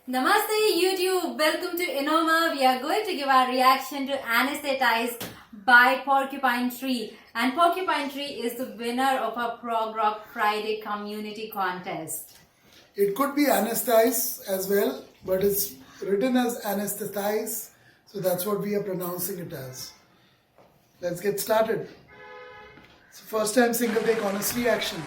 Namaste YouTube, welcome to Enoma. We are going to give our reaction to Anesthetize by Porcupine Tree. And Porcupine Tree is the winner of our Prog Rock Friday community contest. It could be Anesthetize as well, but it's written as Anesthetize, so that's what we are pronouncing it as. Let's get started. So first time single take honest reaction.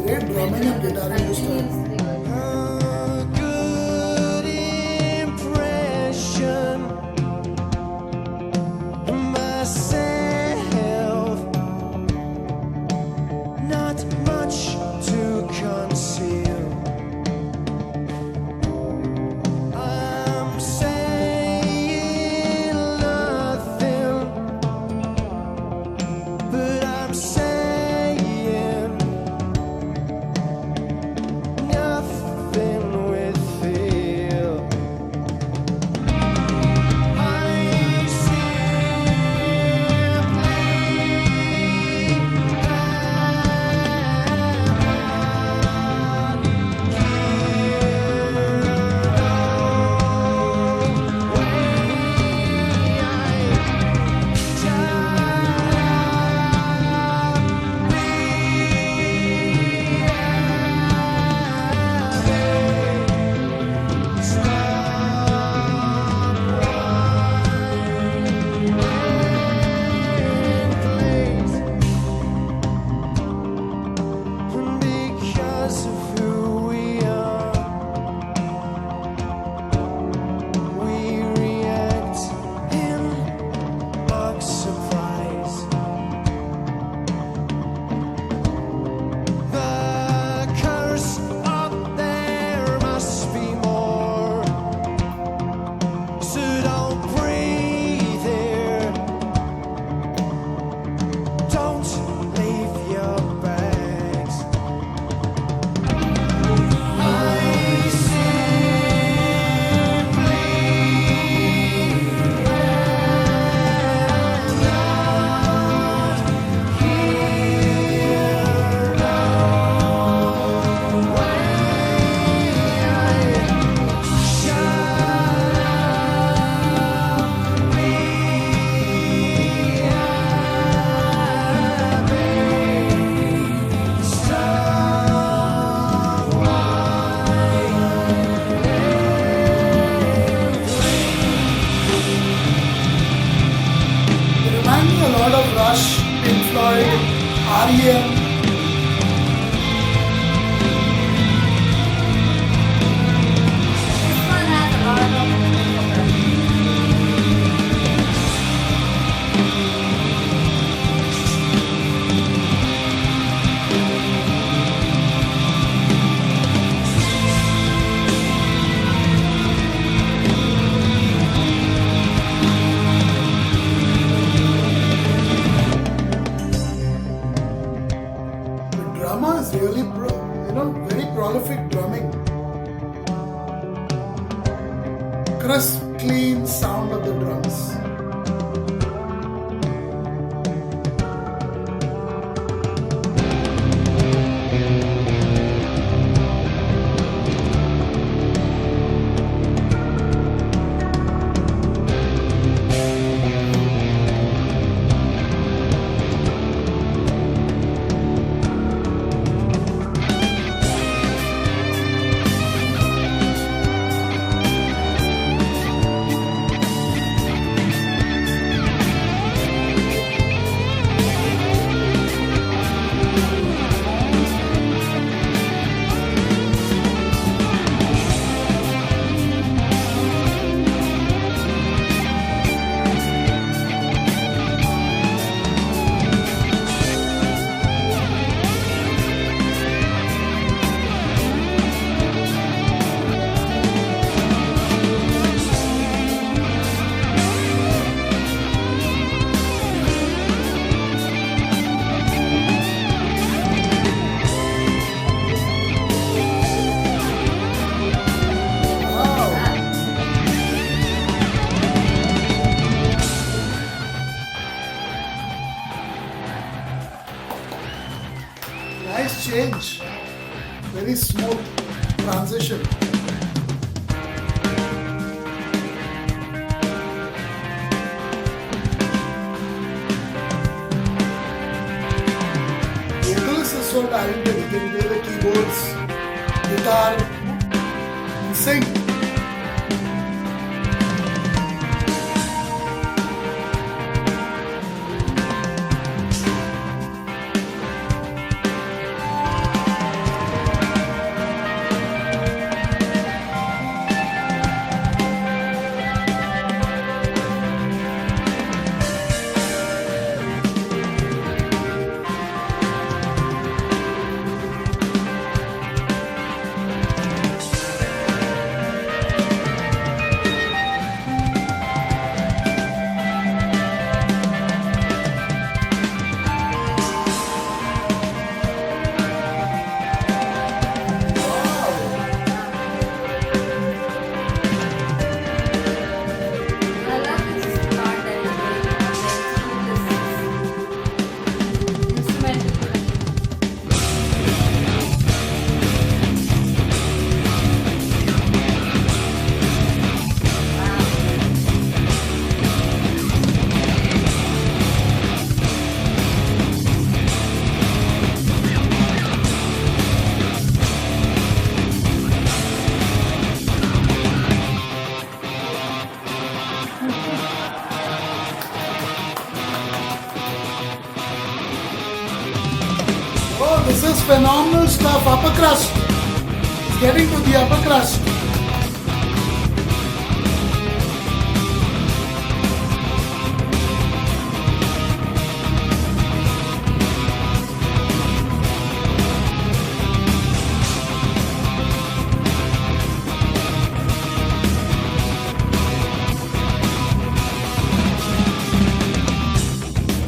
Great drumming and guitar in this time. Good impression myself, not much to conceal. I'm saying nothing, but I'm saying nothing with feel. I because of who we are, we react in mock surprise. The curse up there must be more, so don't breathe here. Don't leave your bags. I They remind me a lot of Rush, Pink Floyd, R.E.M. This one has a lot of The drummer is really, very prolific drumming. Crisp, clean sound of the drums. Nice change. Very smooth transition. Vocalist is so talented. He can play the keyboards, guitar, and sing. I love this part that you're doing on the instrumental. Oh, this is phenomenal stuff. Upper crust. It's getting to the upper crust.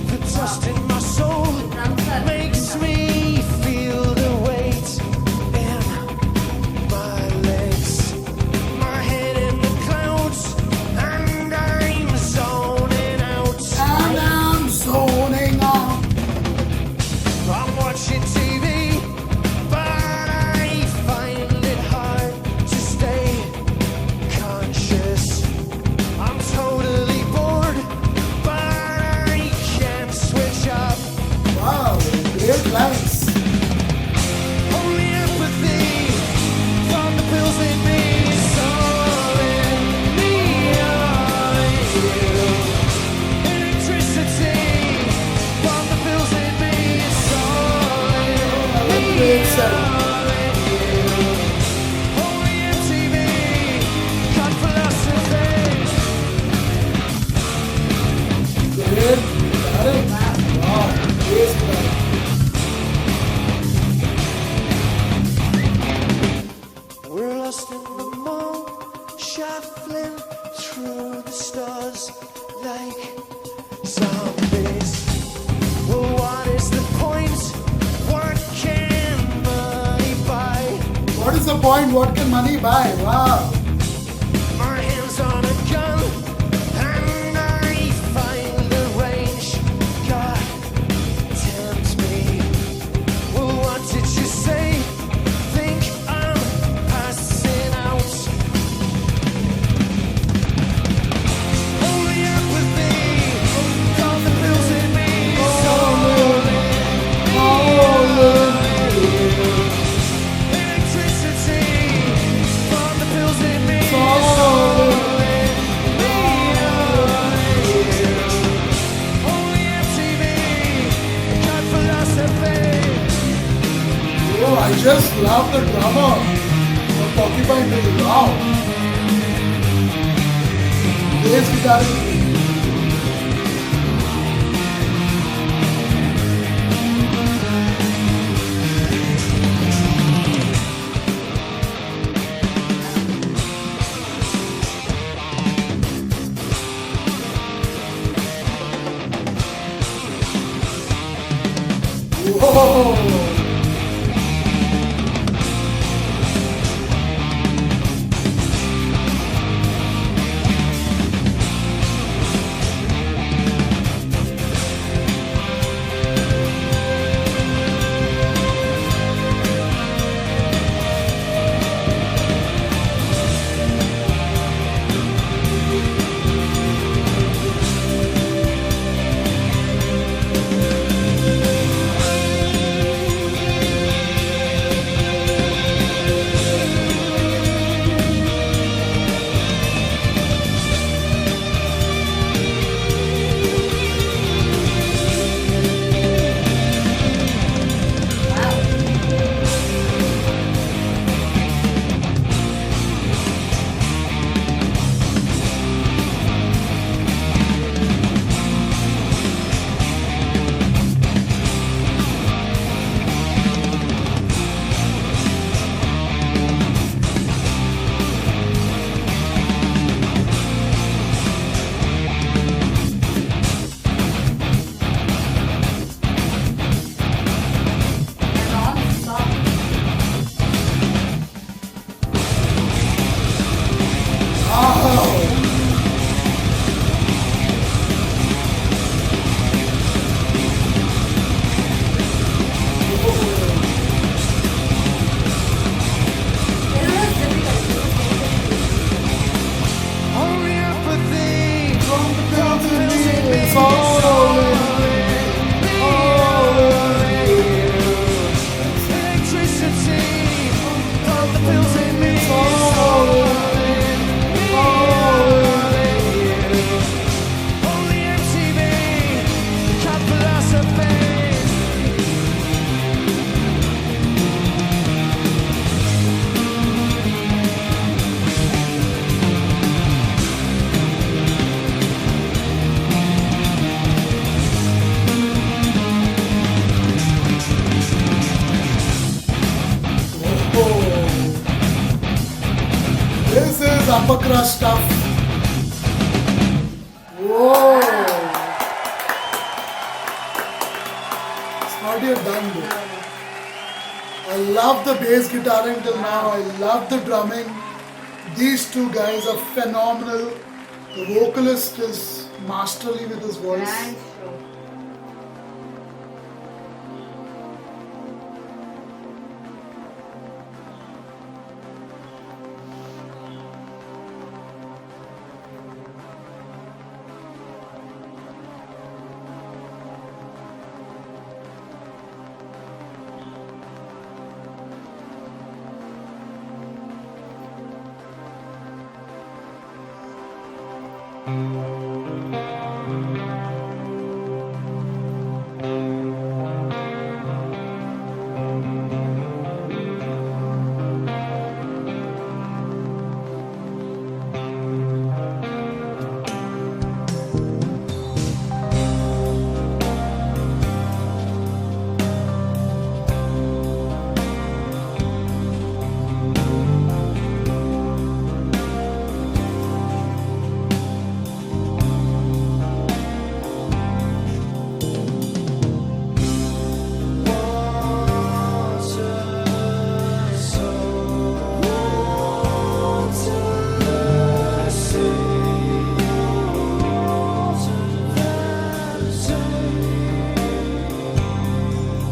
The dust in my soul Drums are makes me feel the weight in my legs. My head in the clouds, and I'm zoning out. And I'm zoning out. I'm watching TV, but I find it hard to stay conscious. I'm totally bored, but I can't switch up. Wow, great lines. Only empathy from the pills in me is all in me. Electricity from the pills in me is all in me. Great sound. Only MTV got philosophy. Great. Got it? Wow, great guitar. We're lost in the mall, shuffling through the stars like zombies. Well, what is the point? What can money buy? What is the point? What can money buy? Wow. My hands on a gun, and I find the range. God tempt me. Well, what did you say? Think I'm passing out. Only empathy from the pills in me. Electricity from the pills in me. Only MTV got philosophy. Oh, I just love the drummer of Porcupine Tree. Wow. Bass guitar is great. Whoa. upper crust stuff. Whoa! It's not yet done though. I love the bass guitaring till now. I love the drumming. These two guys are phenomenal. The vocalist is masterly with his voice. And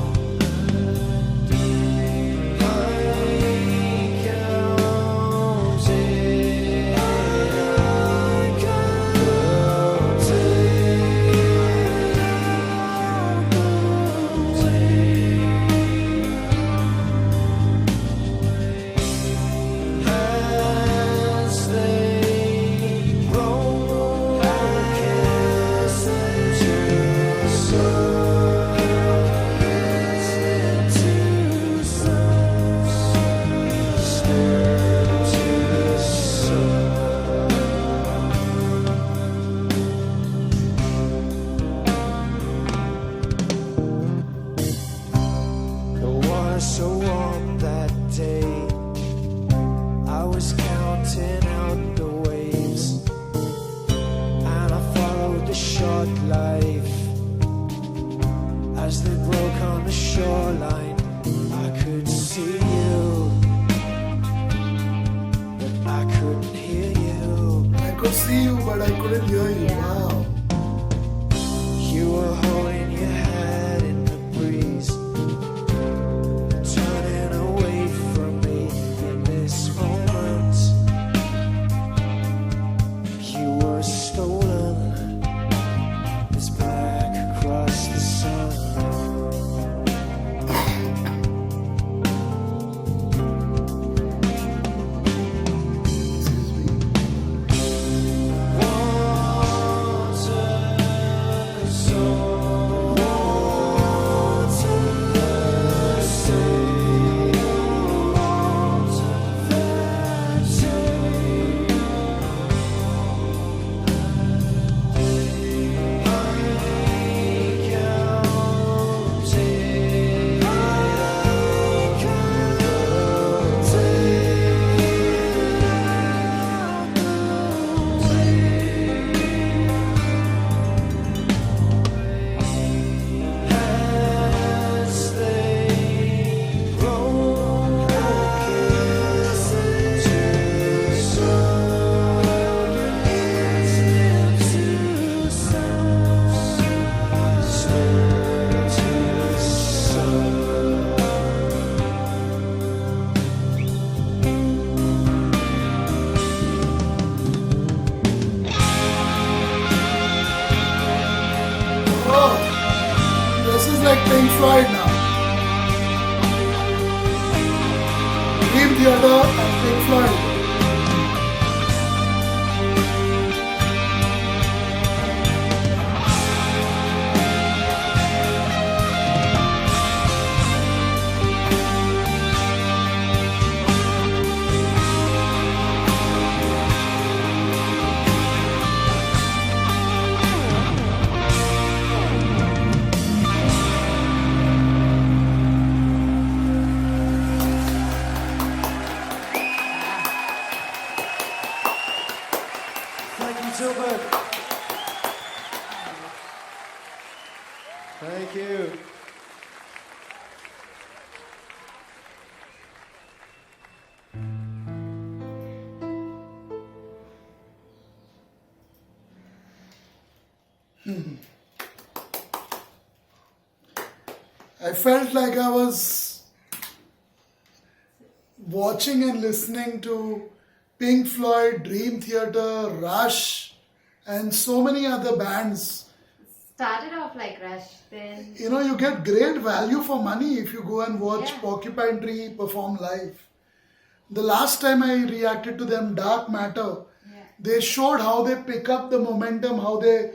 show. could see you, but I couldn't hear you. Yeah. Wow. You were holding your head in the breeze, turning away from me in this moment. You were stolen, as black across the sun. Oh, this is like Pink Floyd now. Dream Theater and Pink Floyd. I felt like I was watching and listening to Pink Floyd, Dream Theater, Rush, and so many other bands. Started off like Rush, then You know, you get great value for money if you go and watch Yeah. Porcupine Tree perform live. The last time I reacted to them, Dark Matter, yeah. they showed how they pick up the momentum, how they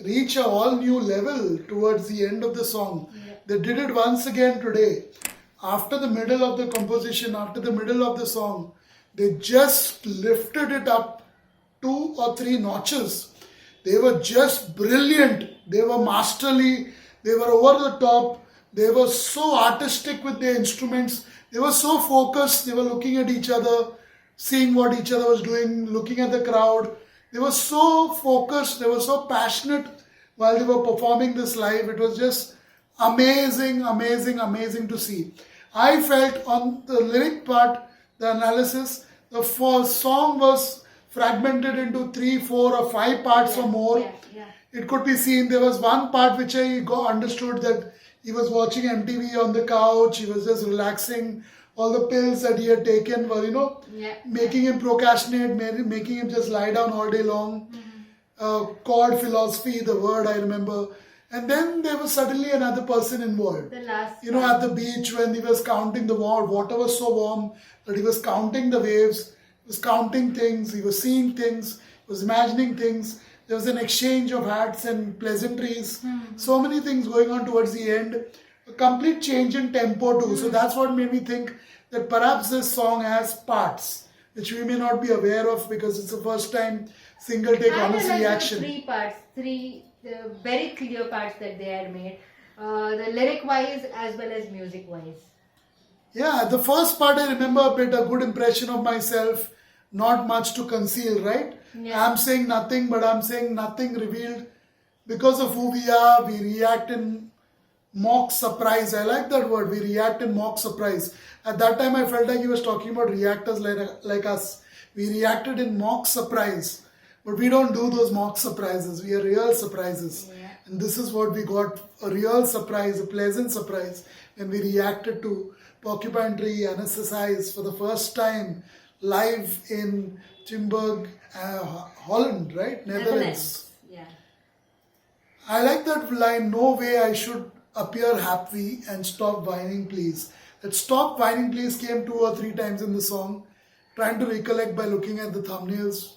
reach a all new level towards the end of the song. Yeah. They did it once again today. After the middle of the composition, after the middle of the song, they just lifted it up 2 or 3 notches. They were just brilliant. They were masterly. They were over the top. They were so artistic with their instruments. They were so focused. They were looking at each other, seeing what each other was doing, looking at the crowd. They were so focused. They were so passionate while they were performing this live. It was just amazing, amazing, amazing to see. I felt on the lyric part, the analysis, the first song was fragmented into 3, 4, or 5 parts or more. Yeah. It could be seen. There was one part which I understood that he was watching MTV on the couch. He was just relaxing. All the pills that he had taken were, Yeah. making him procrastinate, making him just lie down all day long. Chord philosophy, the word I remember. And then there was suddenly another person involved. The last At the beach when he was counting the water was so warm that he was counting the waves, he was counting things, he was seeing things, he was imagining things. There was an exchange of hats and pleasantries. So many things going on towards the end. A complete change in tempo too. So that's what made me think that perhaps this song has parts which we may not be aware of because it's the first time single take I honest realized reaction. 3 parts, 3 very clear parts that they had made, the lyric wise as well as music wise. Yeah, the first part I remember a bit, a good impression of myself, not much to conceal, right? Yeah. I'm saying nothing, but I'm saying nothing revealed. Because of who we are, we react in mock surprise. I like that word, we react in mock surprise. At that time, I felt like he was talking about reactors like us. We reacted in mock surprise. But we don't do those mock surprises, we are real surprises. Yeah. And this is what we got, a real surprise, a pleasant surprise when we reacted to Porcupine Tree, Anesthetize for the first time live in Tilburg, Holland, right? Netherlands. Yeah. I like that line, no way I should appear happy and stop whining please. That stop whining please came 2 or 3 times in the song. Trying to recollect by looking at the thumbnails,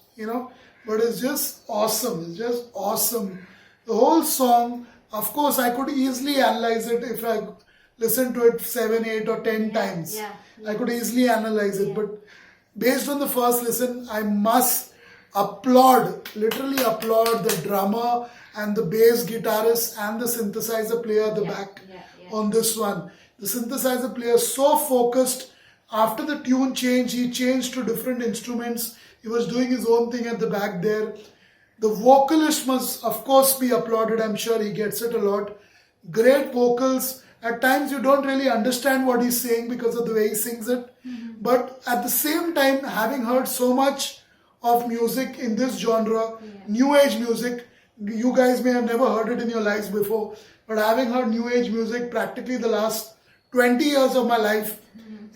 But it's just awesome. It's just awesome. The whole song, of course, I could easily analyze it if I listened to it 7, 8 or 10 times. Yeah. I could easily analyze it. But based on the first listen, I must literally applaud the drummer and the bass guitarist and the synthesizer player at the back on this one. The synthesizer player so focused. After the tune change, he changed to different instruments. He was doing his own thing at the back there. The vocalist must, of course, be applauded. I'm sure he gets it a lot. Great vocals. At times, you don't really understand what he's saying because of the way he sings it. But at the same time, having heard so much of music in this genre, new age music, you guys may have never heard it in your lives before, but having heard new age music practically the last 20 years of my life,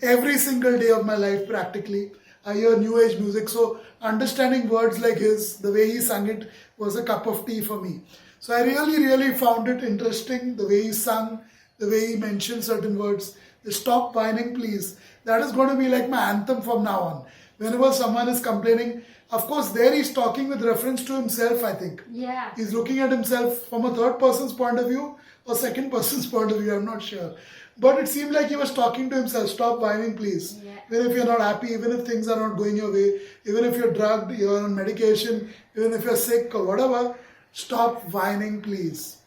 every single day of my life practically, I hear new age music. So understanding words like his, the way he sang it was a cup of tea for me. So I really found it interesting, the way he sang, the way he mentioned certain words. The stop whining please. That is going to be like my anthem from now on. Whenever someone is complaining, of course there he's talking with reference to himself, I think. Yeah. He's looking at himself from a third person's point of view or second person's point of view, I'm not sure. But it seemed like he was talking to himself, stop whining please. Yeah. Even if you're not happy, even if things are not going your way, even if you're drugged, you're on medication, even if you're sick or whatever, stop whining please.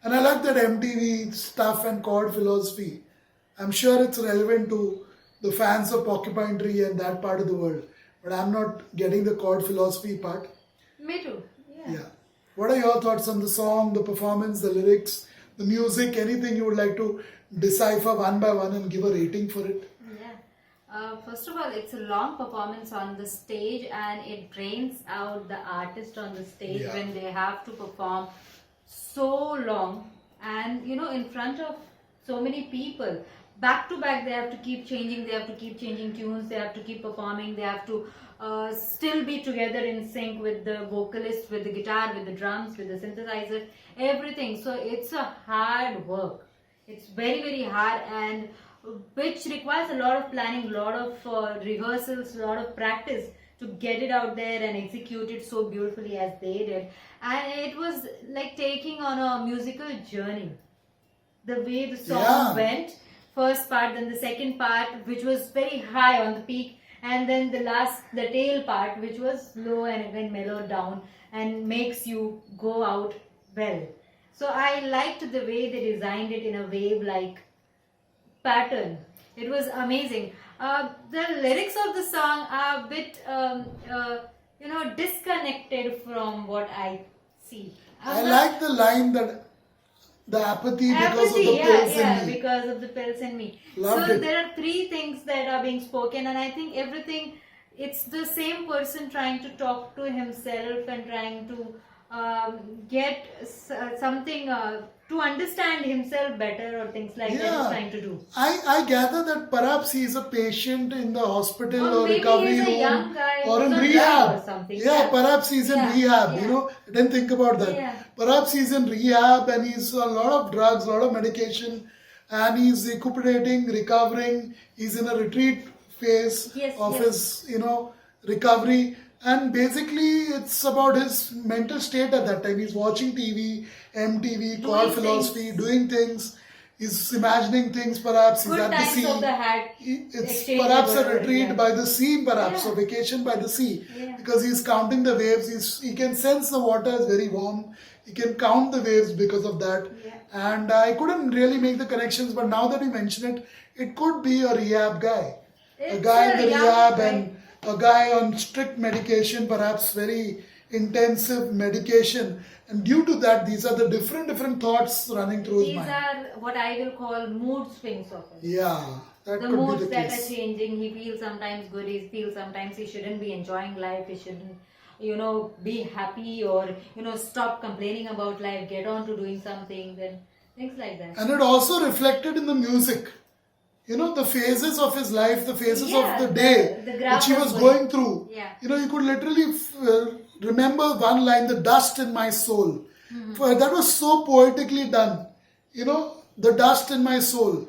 And I like that MTV stuff and chord philosophy. I'm sure it's relevant to the fans of Porcupine Tree and that part of the world. But I'm not getting the chord philosophy part. Me too. Yeah. What are your thoughts on the song, the performance, the lyrics, the music, anything you would like to decipher one by one and give a rating for it? Yeah. First of all, it's a long performance on the stage, and it drains out the artist on the stage Yeah. when they have to perform so long, and in front of so many people. Back to back, they have to keep changing. They have to keep changing tunes. They have to keep performing. They have to still be together in sync with the vocalist, with the guitar, with the drums, with the synthesizer, everything. So it's a hard work. It's very, very hard, and which requires a lot of planning, a lot of rehearsals, a lot of practice to get it out there and execute it so beautifully as they did. And it was like taking on a musical journey. The way the song Yeah. went, first part, then the second part, which was very high on the peak, and then the tail part, which was low and again mellowed down and makes you go out well. So I liked the way they designed it in a wave-like pattern. It was amazing. The lyrics of the song are a bit, disconnected from what I see. I like the line that the apathy because of the pills in me. because of the pills in me. Loved So it. there are three things that are being spoken, and I think everything, it's the same person trying to talk to himself and trying to get something to understand himself better, or things like that he's Yeah. trying to do. I gather that perhaps he's a patient in the hospital Or or maybe recovery he's a room young guy or who's in on drug rehab. or something. Yeah, Yeah. perhaps he's in Yeah, rehab. yeah. I didn't think about that. Yeah. Perhaps he's in rehab and he's on a lot of drugs, a lot of medication, and he's recuperating, recovering. He's in a retreat phase Yes, of yes. his, recovery. And basically, it's about his mental state at that time. He's watching TV, MTV, core Doing philosophy, things. doing things. He's imagining things, perhaps. He's Good at the times sea. of the hat. It's exchange perhaps a whatever, retreat yeah. by the sea, perhaps, Yeah. or vacation by the sea. Yeah. Because he's counting the waves. He can sense the water is very warm. He can count the waves because of that. Yeah. And I couldn't really make the connections, but now that you mention it, it could be a rehab guy. A It's guy in a the young rehab guy. and a guy on strict medication, perhaps very intensive medication. And due to that, these are the different thoughts running through his These mind. are what I will call mood swings of him. Yeah, that The could moods be the that case. are changing. He feels sometimes good. He feels sometimes he shouldn't be enjoying life. He shouldn't, be happy, or stop complaining about life. Get on to doing something. Then things like that. And it also reflected in the music. The phases of his life, the phases Yeah, of the day the graph which he was was going. going through. Yeah. You could literally remember one line, the dust in my soul. That was so poetically done. The dust in my soul.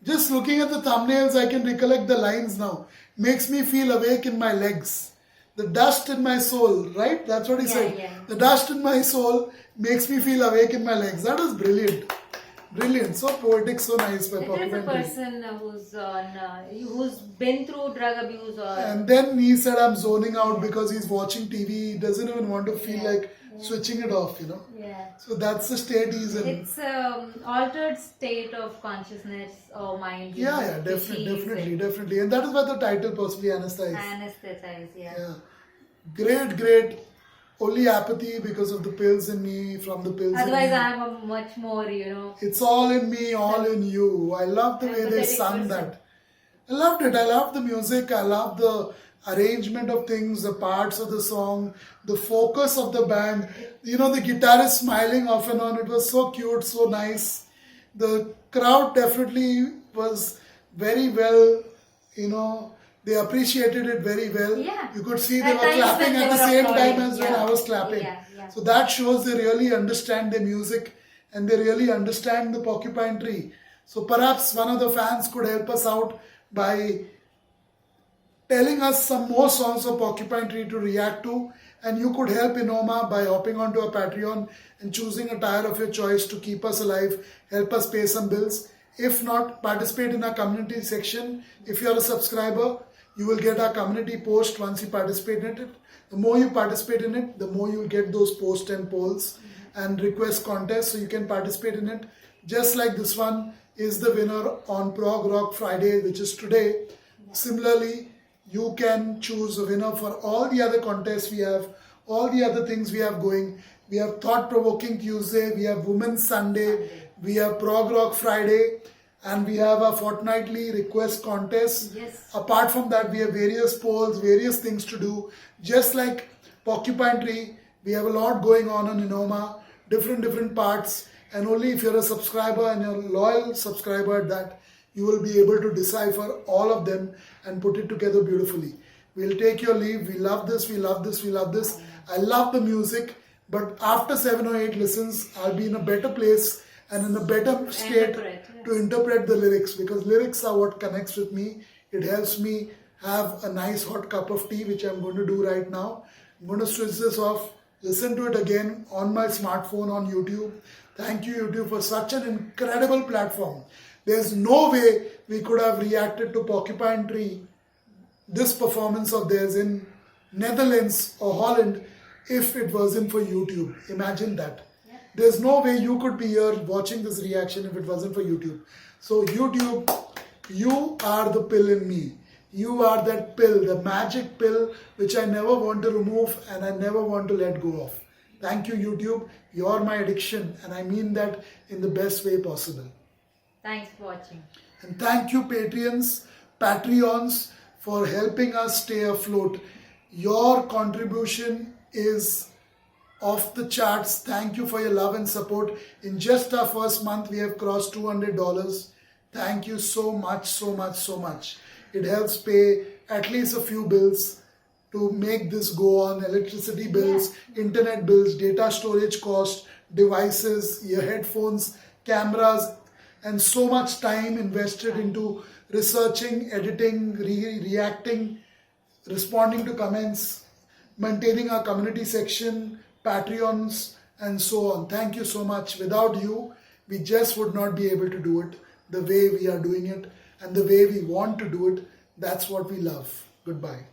Just looking at the thumbnails, I can recollect the lines now. Makes me feel awake in my legs. The dust in my soul, right? That's what he Yeah, said. yeah. The dust in my soul makes me feel awake in my legs. That was brilliant. Brilliant. So poetic, so nice by It is a Porcupine Tree. person who's been through drug abuse, or And then he said, I'm zoning out because he's watching TV. He doesn't even want to feel like switching it off, yeah. So that's the state he's in. It's altered state of consciousness or mind. Yeah, which he is definitely. And that is why the title possibly Anesthetize. Anesthetize, yeah. Yeah. Great. Only apathy because of the pills in me, from the pills Otherwise, in me. I'm a much more, It's all in me, all in you. I love the way they Empathetic sung person. that. I loved it. I loved the music. I loved the arrangement of things, the parts of the song, the focus of the band. The guitarist smiling off and on. It was so cute, so nice. The crowd definitely was very well, they appreciated it very well. Yeah. You could see they At were times clapping when at they the were same applauding. time as when Yeah. I was clapping. Yeah. So that shows they really understand their music and they really understand the Porcupine Tree. So perhaps one of the fans could help us out by telling us some more songs of Porcupine Tree to react to, and you could help Enoma by hopping onto our Patreon and choosing a tire of your choice to keep us alive, help us pay some bills. If not, participate in our community section. If you are a subscriber, you will get our community post once you participate in it. The more you participate in it, the more you will get those posts and polls and request contests, so you can participate in it. Just like this one is the winner on Prog Rock Friday, which is today. Similarly, you can choose a winner for all the other contests we have, all the other things we have going. We have Thought Provoking Tuesday, we have Women's Sunday, we have Prog Rock Friday, and we have a fortnightly request contest. Yes. Apart from that, we have various polls, various things to do. Just like Porcupine Tree, we have a lot going on Enoma, different parts, and only if you're a subscriber and you're a loyal subscriber at that, you will be able to decipher all of them and put it together beautifully. We'll take your leave. We love this, we love this, we love this. I love the music, but after 7 or 8 listens, I'll be in a better place and in a better state to interpret the lyrics, because lyrics are what connects with me. It helps me have a nice hot cup of tea, which I'm going to do right now. I'm going to switch this off, listen to it again on my smartphone on YouTube. Thank you, YouTube, for such an incredible platform. There's no way we could have reacted to Porcupine Tree, this performance of theirs in Netherlands or Holland, if it wasn't for YouTube. Imagine that. Yeah. There's no way you could be here watching this reaction if it wasn't for YouTube. So YouTube, you are the pill in me. You are that pill, the magic pill, which I never want to remove and I never want to let go of. Thank you, YouTube. You're my addiction, and I mean that in the best way possible. Thanks for watching. And thank you, Patreons, for helping us stay afloat. Your contribution is off the charts. Thank you for your love and support. In just our first month, we have crossed $200. Thank you so much, so much, so much. It helps pay at least a few bills to make this go on: electricity bills, internet bills, data storage cost, devices, your headphones, cameras, and so much time invested into researching, editing, reacting, responding to comments, maintaining our community section, Patreons, and so on. Thank you so much. Without you, we just would not be able to do it the way we are doing it and the way we want to do it. That's what we love. Goodbye.